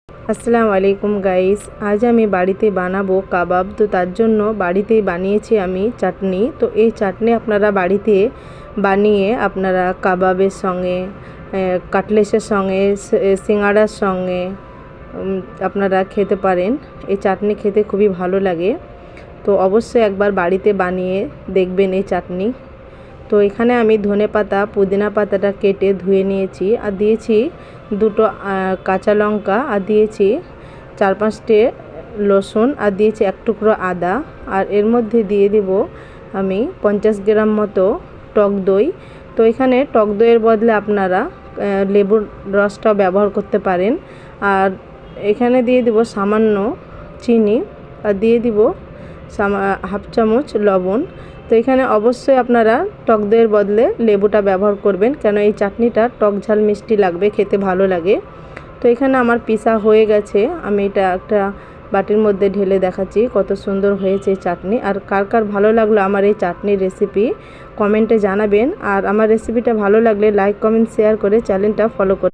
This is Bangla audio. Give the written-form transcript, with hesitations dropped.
আসসালামু আলাইকুম গাইস, আজ আমি বাড়িতে বানাবো কাবাব। তো তার জন্য বাড়িতেই বানিয়েছি আমি চাটনি। তো এই চাটনি আপনারা বাড়িতে বানিয়ে আপনারা কাবাবের সঙ্গে, কাটলেসের সঙ্গে, সিঙ্গাড়ার সঙ্গে আপনারা খেতে পারেন। এই চাটনি খেতে খুবই ভালো লাগে। তো অবশ্যই একবার বাড়িতে বানিয়ে দেখবেন এই চাটনি। তো এখানে আমি ধনেপাতা পুদিনা পাতাটা কেটে ধুয়ে নিয়েছি, আর দিয়েছি দুটো কাঁচা লঙ্কা, আর দিয়েছি 4-5টে রসুন, আর দিয়েছি এক টুকরো আদা। আর এর মধ্যে দিয়ে দেব আমি 50 গ্রাম মতো টক দই। তো এখানে টক দইয়ের বদলে আপনারা লেবুর রসটাও ব্যবহার করতে পারেন। আর এখানে দিয়ে দেব সামান্য চিনি, আর দিয়ে দিব হাফ চামচ লবণ। তো এখানে অবশ্যই আপনারা টক দইয়ের বদলে লেবুটা ব্যবহার করবেন, কেন এই চাটনিটা টক ঝাল মিষ্টি লাগবে, খেতে ভালো লাগে। তো এখানে আমার পিসা হয়ে গেছে, আমি এটা একটা বাটির মধ্যে ঢেলে দেখাচ্ছি কত সুন্দর হয়েছে চাটনি। আর কার কার ভালো লাগলো আমার এই চাটনির রেসিপি কমেন্টে জানাবেন। আর আমার রেসিপিটা ভালো লাগলে লাইক কমেন্ট শেয়ার করে চ্যানেলটা ফলো করুন।